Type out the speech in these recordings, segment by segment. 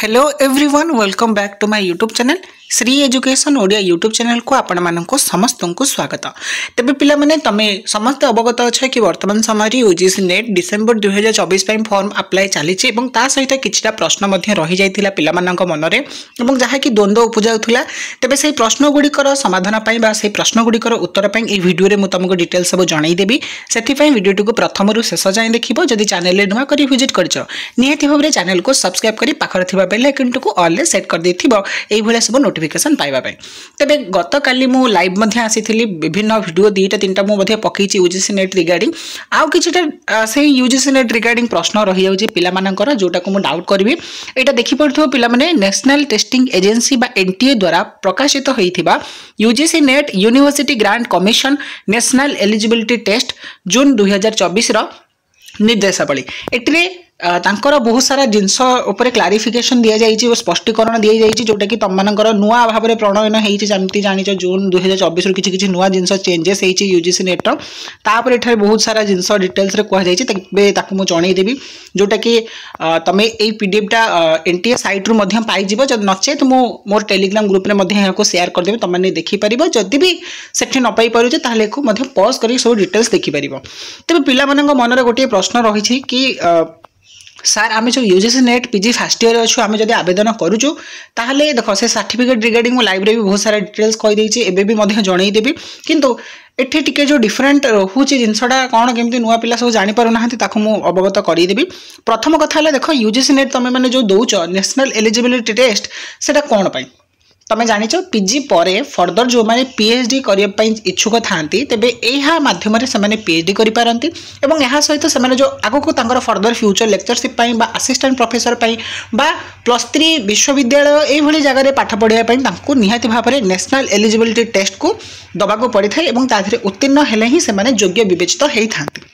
Hello everyone welcome back to my YouTube channel Shri education Odia YouTube channel को आपण मानक समस्त को स्वागत। तेबे पिला माने तमे समस्त अवगत अच्छे कि वर्तमान समय UGC net December 2024 form apply चली ता सहित किछटा प्रश्न मध्य रही जाइथिला पिला मानक मनरे एवं जहा कि द्वंद्व उपजाउथिला। तेबे सेही प्रश्न गुड़िकर समाधान पई बा सेही प्रश्न गुड़िकर उत्तर पई ए वीडियो रे मु तुमको डिटेल सब जणाई देबी। सेथि पई वीडियो को प्रथम रु शेष जाय देखिबो। जदि चैनल रे नुवा करी विजिट करछो निहाती भाबरे चैनल को सब्सक्राइब करी पाखर थिबा बेल आइकन को ऑल रे सेट कर देथिबो एई भले सब नोटिफिकेशन पाइबा पई। तबे गत काली मु लाइव मध्ये आसीथिली विभिन्न वीडियो दीटा तीनटा मु मध्ये पकेछि यूजीसी नेट रिगार्डिंग आउ किछटा से यूजीसी नेट रिगार्डिंग प्रश्न रही जाउछि पिला मानकर जोटा को मु डाउट करबी। एटा देखि पड़थो पिला माने नेशनल टेस्टिंग एजेंसी बा एनटीए द्वारा प्रकाशित होइथिबा UGC net university grant commission national eligibility test June 2024 रो निर्देशावली एटिरे तांकर बहुत सारा जिनस ऊपर क्लारिफिकेशन दिया जाइए और स्पष्टीकरण दिया जाइए जोटा कि तुम मानकर नुआ भाव में प्रणयन होती जानी जून 2024 रु किछि नुआ जिनस चेंजेस होती यूजीसी नेट तापर एठारे बहुत सारा जिनस डिटेल्स रे कह जाइए ताकू मु जणै देबी जोटा कि तमे ए पीडीएफटा एनटीए साइट रु मध्य पाई जिवो। जद नचे तो मु मोर टेलीग्राम ग्रुप रे मध्य याको शेयर कर देबे तुम माने देखि परिबो। जदि भी सेठी न पाई परुजे ताले को मध्य पॉज करी सब डिटेल्स देखि परिबो। तबे पिला मानक मन रे गोटे प्रश्न रही छि कि सर आम जो UGC net PG fast year अच्छु आम जब आवेदन करुचु ताहले देख से सर्टिफिकेट रिगार्डिंग लाइब्रेरी भी बहुत सारा डिटेल्स कहीदेवी एवं जनईदेवी किंतु एठी टिके जो डिफरेंट रोचे जिनसटा कौन केमती नुआ पिला सब जापर ना मु अवगत करदेवी। प्रथम कथा देख यूजीसी नेट तुम मैंने जो दौच नेशनल एलिजिबिलिटी टेस्ट से कौन पाई तमें जानिच पीजी परे फर्दर जो माने पीएचडी करने इच्छुक थांती तेबे एहा माध्यम से माने पीएचडी करि पारंती एवं एहा सहित से माने जो आगो को तांकर फर्दर फ्यूचर लेक्चरशिप पई बा असिस्टेंट प्रोफेसर पई बा +3 विश्वविद्यालय ए भली जगह रे पाठ पढ़िया पई तांको निहाती भाबरे नेशनल एलिजिबिलिटी टेस्ट को दबाको पड़ी थाए एवं ताथिरे उत्तीर्ण हेले ही से माने योग्य विवेचित हेई थांती।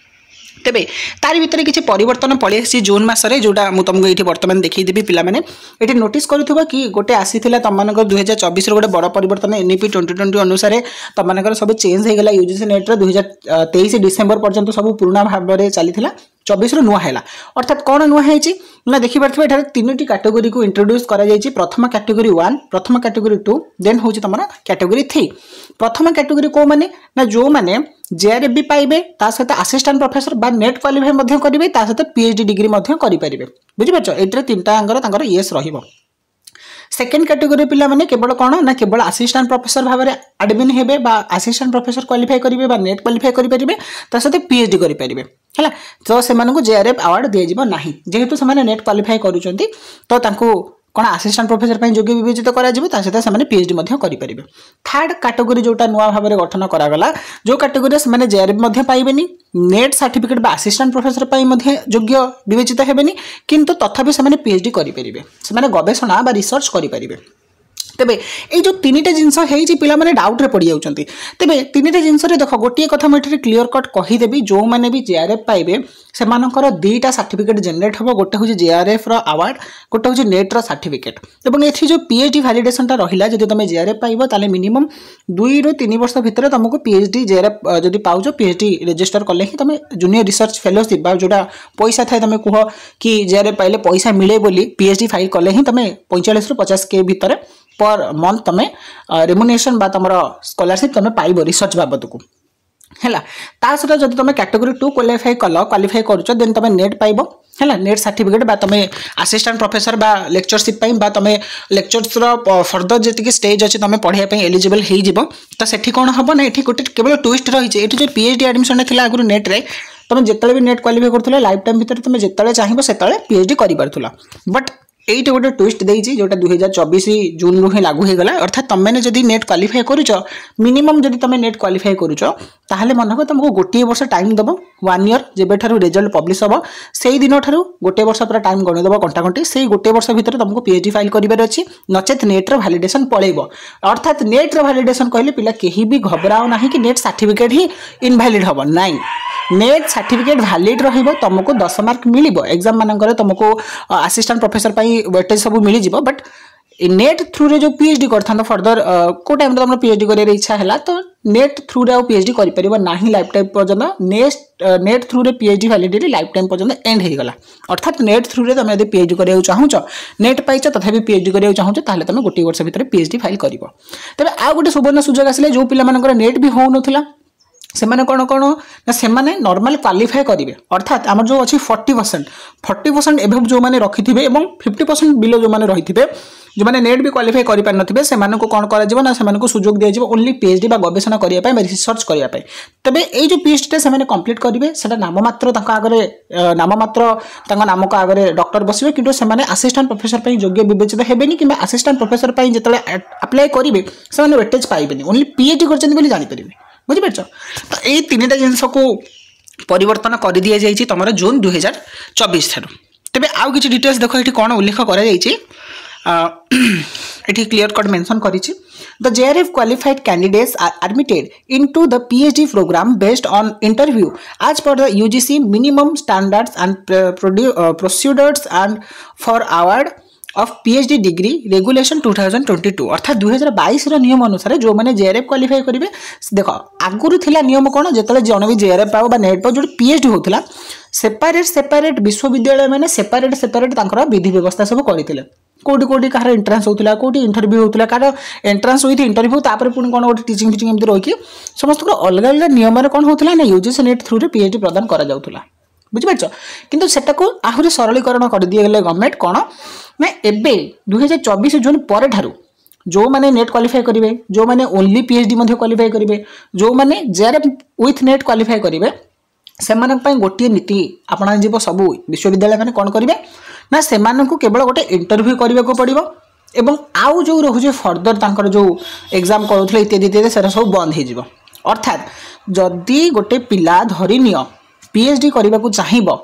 तेबे तारी भितर किछि परिवर्तन पळि आसी जून मासरे जोटा मु तुमको एठी वर्तमान देखि देबी। पिला माने एठी नोटिस करूथबा कि गोटे आसीथिला तमनकर 2024 रो गोटे बड़ परिवर्तन एनईपी 2020 अनुसार तमनकर सब चेंज हे गेला यूजीसी नेट रो 2023 डिसेंबर पर्यंत सब पुराना भाव रे चलीथिला 24 रो नुआ हैला अर्थात कोन नुआ हैछि ना देखि परथबे एठारे तीनोटी कैटेगरी को इंट्रोड्यूस करा जायछि। प्रथम कैटेगरी 1 प्रथम कैटेगरी 2 देन होछि तमरा कैटेगरी 3। प्रथम कैटेगरी को माने ना जो माने जेआरएफ भी पाइबे ता सहित असिस्टेंट प्रोफेसर बा नेट क्वालिफाई मध्य करिवे ता सहित पीएचडी डिग्री मध्य करि परिबे बुझि परछ एटरे तीनटा अंगर तांकर यस रहिबो। सेकेंड कैटेगरी पिला माने केवल कौन ना केवल असिस्टेंट प्रोफेसर भाव में एडमिन हेबे बा असिस्टेंट प्रोफेसर क्वालिफाई करिवे बा नेट क्वालिफाई करि परिबे ता सहित पीएचडी करि परिबे हला तो से मानको जेआरएफ अवार्ड दिया जिवो नाही जेहेतु से माने नेट क्वालिफाई करूचंती तो तांको कौन असिस्टेंट प्रोफेसर पई योग्य विवेचित करा जिवो ता सहित से माने पीएचडी मध्य करि परिबे। थर्ड कैटेगरी जोटा नुआ भाव में गठन करा गला जो कैटेगरी से माने जेआरएफ मध्य पाइबेनी नेट सर्टिफिकेट बा असिस्टेंट प्रोफेसर पई मध्य योग्य विवेचित हेबेनी किंतु तथापि से माने पीएचडी करि परिबे से माने गवेषणा बा रिसर्च करि परिबे। तेबे ए जो तीनटा जिनस हेछि पिला माने डाउट रे पड़ी जाउचंती। तेबे तीनटा जिनस रे देखो गोटिए कथा मैं क्लियर कट कहि देबी जो माने भी जेआरएफ पाइबे से मानकर दुईटा सर्टिफिकेट जनरेट हबो गोटे होछि जेआरएफ रो अवार्ड गोटे होछि नेट रो सर्टिफिकेट एवं एथि जो पीएचडी वैलिडेशन ता रहिला जदि तमे जेआरएफ पाइबो ताले मिनिमम 2 रो 3 वर्ष भितर तुमको पीएचडी जेआरएफ जदि पाउजो पीएचडी रजिस्टर करले ही तमे जूनियर रिसर्च फेलोशिप बा जोटा पैसा थाए तमे कुह कि जेआरएफ पाइले पैसा मिले बोली पीएचडी फाइल करले ही तमे 45 ରୁ 50 के भितर पर मंथ तमे रेमुनेशन बा तमरो स्कॉलरशिप तमे पाइबो रिसर्च बाबत को हैला। ता सहित जदि तमे कैटेगरी 2 क्वालिफाई करूछ देन तमे नेट पाइबो हैला नेट सर्टिफिकेट बा तमे असिस्टेंट प्रोफेसर बा लेक्चरशिप पई बा तमे लेक्चर्स रो फर्दर जति स्टेज अछि तमे पढिया पई एलिजिबल हेइ जिवो। त सेठी कोन हबो ना एठी गोटे केवल ट्विस्ट रही छै एठी जो पीएचडी एडमिशन थिला आगु नेट रे तमे जेतले भी नेट क्वालिफाई करथले लाइफ टाइम भीतर तमे जेतले चाहिबो सेतले पीएचडी करि परथुला बट एट गोटे ट्विस्ट देछि जोटा 2024 जून रु ही लागू हो गला अर्थात तुम मैंने जदि नेट क्वालिफाई करूछ मिनिमम जदि तुम नेट क्वालिफाई करूछ ताहले मन को तुमको गोटे वर्ष टाइम दबो 1 ईयर जेबे ठारू रिजल्ट पब्लिश हबो सेही दिन ठारू गोटे वर्ष पूरा टाइम गଣି दबो घंटा घंटी सेही गोटे वर्ष भीतर तुमको पीएचडी फाइल करिबार अछि नचेत नेट रो वैलिडेशन पळेबो। अर्थात नेट रो वैलिडेशन कहले पिला केही भी घबराओ नाही कि नेट सर्टिफिकेट ही इनवैलिड हबो नाही नेट सर्टिफिकेट वैलिड रहिबो तुमको 10 मार्क मिलिबो एग्जाम मानकर तुमको असिस्टेंट प्रोफेसर पई वेटेज सब मिली जिवो बट नेट थ्रू रे जो पीएचडी करथा फर्दर को टाइम तुम पीएचडी कर इच्छा है तो नेट थ्रू रे पीएचडी कर ना लाइफ टाइम पर्यंत नेट थ्रू रे पीएचडी वैलिडिटी लाइफ टाइम पर्यंत एंड हो गला अर्थात नेट थ्रू रे तुम यदि पीएचडी करिया चाहूच नेट पाइच तथापि पीएचडी करिया चाहूच ताले तुम गोटे वर्ष भितर पीएचडी फाइल कर तेज आ गोटे सुवर्ण सुजोग आसिले जो पिला मानकर नेट भी हो नथिला सेमाने कौन कौन ना सेमाने नॉर्मल क्वालिफाई करेंगे अर्थात आम जो अच्छी 40% एवं जो मैंने रखि थे 50% बिलो जो मैंने रही थे जो मैंने नेट भी क्वालिफाई कर पार थे से कौन कर सुजोग दिया ओनली पीएचडी गवेषणा करने रिसर्च करने तेज ये पीएचडी से कंप्लीट करेंगे से नाममात्र आगे नाममात्र नाम को आगे डॉक्टर बसवे कि असिस्टेंट प्रोफेसर योग्य विवेचित हेबेनी कि असिस्टेंट प्रोफेसर जो अप्लाई करेंगे से वेटेज पाइबेनी ओनली पीएचडी कर जानीपर बुझीपार तो ये 3टा जिनस को परिवर्तन कर दि जाइए तुम जून 2024 ठार तेज आउ कि डिटेल्स देख ये कौन उल्लेख कर क्लीयर कट मेंशन करिछि the JRF qualified candidates are admitted into the PhD program based on interview as per the UGC minimum standards and procedures and for award of PhD degree regulation 2022 अर्थात 2022 नियम अनुसार जो मैंने JRF qualify करेंगे देख आगुरी थिला नियम कौन जो जन भी JRF पाओ नेट पाओ जो PhD होता सेपरेट विश्वविद्यालय मैंने सेपरेट विधि व्यवस्था सब करते कोटी कोटी कहार एंट्रांस होता कोटी इंटरव्यू होता कार एंट्रांस विथ इंटरव्यू तापर पुणी कौन गोटे टीचिंग फिचिंग एमती रही समस्त अलग अलग नियम कौन होता ना यूजीसी नेट थ्रू रे पीएचडी प्रदान करा जाउथुला बुझिपारछ किंतु सेटाको आहुरी सरलीकरण कर दिए गले गवर्नमेंट कौन ना एबे 2024 जून पर ठारू जो माने नेट क्वालिफाई करेंगे जो माने ओनली पीएचडी मध्य क्वालिफाई करेंगे जो माने जेआरएफ विथ नेट क्वालिफाई करेंगे से गोटे नीति अपना जीव सब विश्वविद्यालय मैंने कौन करेंगे ना से केवल गोटे इंटरव्यू करने को पड़ो एवं आउ जो रोचे फर्दर तांकर जो एग्जाम करूले इत्यादि इत्यादि से सब बंद हो अर्थात जदि गोटे पिला धरी नियो पीएचडी करने को चाहिए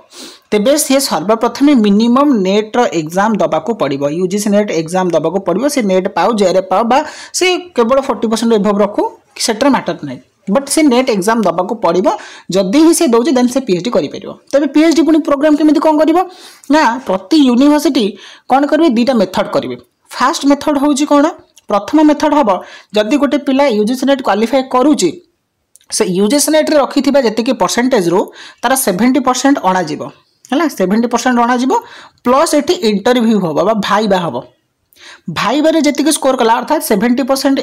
तेबे से सर्वप्रथम मिनिमम नेट एग्जाम दबा को पड़ो यूजीसी नेट एग्जाम दबा को पड़ो से नेट पाओ जेआरएफ पाओ बा से केवल 40% एभव रखू सेटर मैटर नहीं बट से नेट एग्जाम दबा को पड़ो जदि ही से दौर देन से पीएचडी कर तेज पीएचडी पुणी प्रोग्राम केमी कौन कर ना प्रति यूनिवर्सिटी कौन करेंगे 2टा मेथड करेंगे फास्ट मेथड हूँ कौन प्रथम मेथड हम जदि गोटे पिला यूजीसी नेट क्वालिफाई करुच्ची से यूजीसी नेट रे रखि जी परसेंटेज रू तार 70% अणाजी है 70% अणाजी प्लस ये इंटरव्यू हम भाइबा हम भाइबारे जी स्कोर कला अर्थात 70%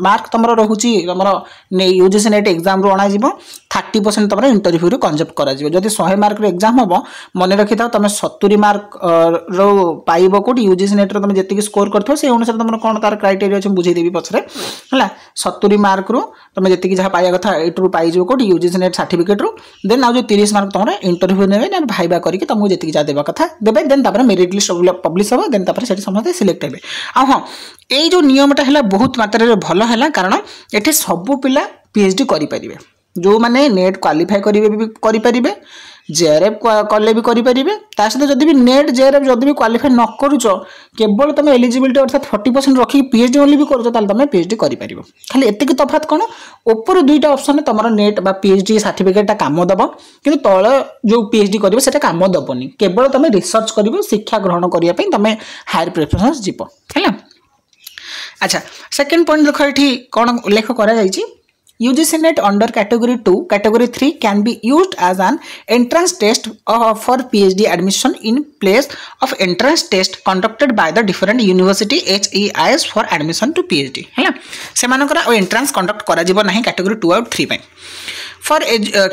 मार्क तुम रोचे तुम यूजीसी नेट एग्जाम रू अणाजी 30% तुम इंटरव्यू रू कंजप्ट कर 100 मार्क एग्जाम हम मन रखी था तुम 70 मार्क रो पाइब कौट यूजीसी नेट तुम जी स्कोर कर से अनुसार तुम कौन तार क्राइटेरिया अच्छे बुझेदेवी पछरे है 70 मार्क रू तुम जी जहाँ पाइबा कथा यूँ pies Kaut UGC net certificate रू देन आज 30 मार्क तुम इंटरव्यू ने भाइबा करके तुमको जी जहाँ देवा कथा देवे देन मेरिट लिस्ट पब्लिश हम देन समस्त सिलेक्ट हे हाँ ये जो नियमटा है बहुत मात्रा भल है कारण ये सबू पिला पीएचडी करेंगे जो मैंने नेट क्वालिफाई करेंगे जेआरएफ कले भी करेंगे सहित जब भी नेट जेआरएफ जब भी क्वालिफाई न करुच केवल तुम एलिजिबिलिटी अर्थात 40% रखी पीएचडी ओनली भी करुच तुम पीएचडी कर खाली एतिक तफात कौन ऊपर 2टा ऑप्शन तुम नेट बा पीएचडी सर्टिफिकेट काम दब कि तल जो पीएचडी कर काम दबनी केवल तुम रिसर्च कर शिक्षा ग्रहण करने तुम हायर प्रिपरेशन जीव है अच्छा सेकेंड पॉइंट देख ये कौन उल्लेख कर UGC NET under category 2, category 3 can be used as an entrance test for PhD admission in place of entrance test conducted by the different university HEIs for admission to PhD है ना से मानकर entrance conduct करा जीवो नहीं category 2 और 3 में For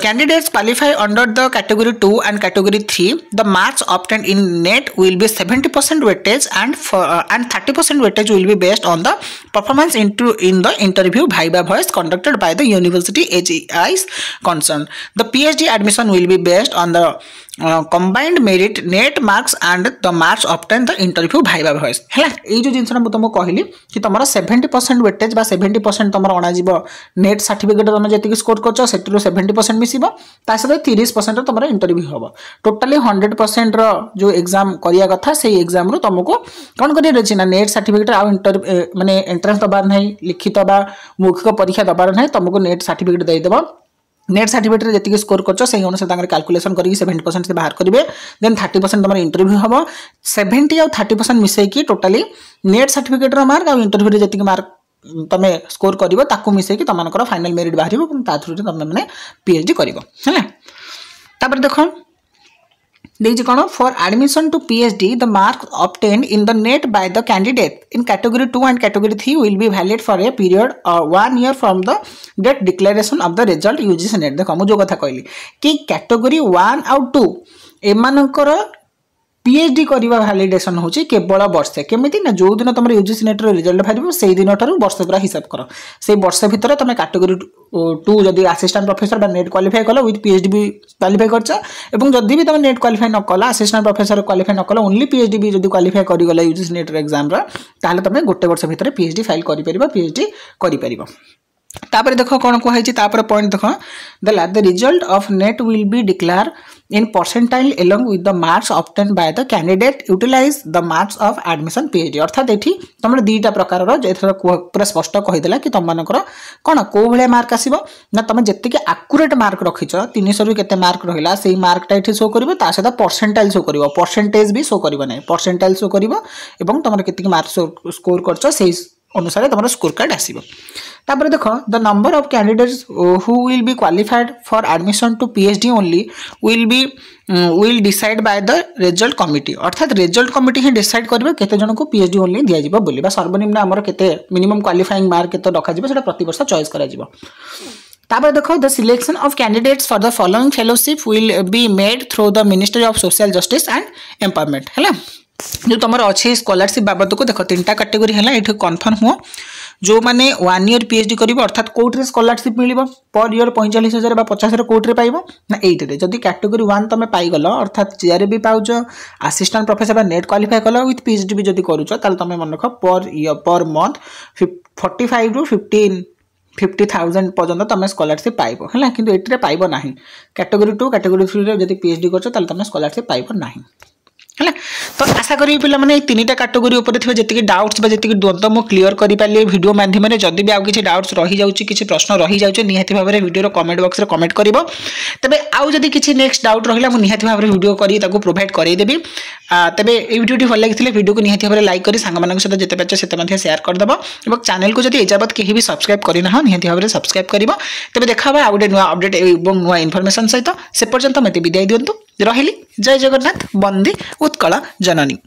candidates qualify under the category 2 and category 3, the marks obtained in NET will be 70% weightage and 30% weightage will be based on the performance in the interview viva voice conducted by the university HEIs concerned. The PhD admission will be based on the combined merit NET marks and the marks obtained the interview viva voice. है ना ये जो जिनसा तुमको कहली कि तुम्हारा 70% weightage बा 70% तुम्हारा अणा जीव नेट सर्टिफिकेट तुम जी स्कोर कर 70% मिसिबो ता सहित 30% तुम इंटरव्यू हम टोटाली 100% जो एग्जाम करिया कथा से एग्जाम रो तुमको कौन कर ना नेट सर्टिफिकेट आ माने एंट्रेंस दबार नहीं लिखित बा मौखिक परीक्षा दबार नहीं तुमको नेट सर्टिफिकेट देदेव नेट सर्टिफिकेट जी स्कोर कर अनुसार कैलकुलेशन करके 70% से बाहर करेंगे देन 30% तुम इंटरव्यू हम 70 और 30% मिसेकी टोटाली नेट सर्टिफिकेट मार्क और इंटरव्यू जी मार्क तुम स्कोर कर मिसेकी तुम फाइनल मेरिट बाहर थ्रू तुम मैंने पीएचडी कर देख देखिए कौन for admission to PhD the mark obtained in the NET by the candidate in category 2 and category 3 will be valid for a period 1 year from the date declaration of the result UGC NET देख मुझे कथा कहली कि category 1 और 2 एमानकर PhD करवा validation होची केवल वर्षे केमिति ना जो दिन तुम यूजीसी नेट रिजल्ट बाहर से दिन ठार वर्ष पूरा हिसाब कर से वर्ष भितर तुम कैटेगरी 2 जदि असिस्टेंट प्रोफेसर विथ क्वालिफाई कल विथ पीएचडी भी क्वालिफाई कर जदि भी तुम नेट क्वालिफाई न कल असिस्टेंट प्रोफेसर क्वालिफाई न कल ओनली पीएचडी भी जदि क्वालिफाई करगला यूजीसी नेट एग्जाम ताहले तुम गोटे वर्ष भितर पीएचडी फाइल कर पीएचडी कर तापर देख कौन कहुई तापर पॉइंट देख देला the result of NET will be declare in percentile along with the marks obtained by the candidate utilize the marks of admission PhD अर्थात ये तुम दुईटा प्रकार पूरा स्पष्ट कहीदेला कि तुम मानकर कौन कौ भाया मार्क आसो ना तुम जी आकुरेट मार्क रखिच 300 रु केते मार्क रहा से मार्कटा ये शो कर सहित परसेंटाइल शो कर परसेंटेज भी शो कर परसेंटाइल शो कर तुम के मार्क स्कोर कर अनुसार तुम स्कोर कार्ड आसो तापर देख the number of candidates who will be qualified for admission to PhD only will decide by the result committee अर्थात रिजल्ट कमिटी ही डिसाइड करेंगे केते जन को पीएचडी ओनली दिया जिवो बोली बा सर्वनिम्न आमर केते मिनिमम क्वालिफाइंग मार्क केते रखा जिवो सेटा प्रति वर्ष चॉइस करा जिवो तापर देखो the selection of candidates for the following fellowship will be made through the ministry of social justice and empowerment है जो तुम अच्छे स्कॉलरशिप बाबद को देख 3टा कैटेगरी है ये कन्फर्म हुआ जो मैंने 1 ईयर पीएचडी कर अर्थात कोर्टे स्कॉलरशिप मिल पर ईयर 45,000 50,000 कोर्टे पाइब ना ये जदि कैटेगरी 1 तुम पाइगल अर्थात जेआर भी pouch assistant professor net qualify कल विथ पीएचडी भी जदि करुच तुम मन रख पर मंथ 45 ରୁ 50,000 पर्यटन तुम स्कॉलरशिप पाइब है कि ये पाइब ना कैटेगरी 2 कैटेगरी 3 जब पीएचडी कर तुम स्कॉलरशिप पाइब ना है तो आशा करी पे मैंने 3टा कैटेगरी थे जी डाउट्स जी द्वंद्व मुझे क्लीयर कर पारे वीडियो माध्यम जदि भी आउ कि डाउट्स रही जाऊँगी किसी प्रश्न रही जाऊँगी निहाती भाव में वीडियो कमेंट बॉक्स में कमेंट कर तेज आउ जदि किसी नेक्स्ट डाउट रहा मुझे निहाती भाव में वीडियो कर प्रोवाइड करदेवी तेज ये वीडियो भल लगी वीडियो को निहाती भाव में लाइक कर सांग सहित जिते पार्च से शेयर करदेव और चैनल को जब एजाबत कहीं भी सब्सक्राइब करना निहाती भाव में सब्सक्राइब कर तेज देखा आउ गोटे नुआ अपडेट और नुआ इनफर्मेशन सहित से पर्यंत मत विदाय दिंतु रही जय जगन्नाथ वंदे उत्कल जननी।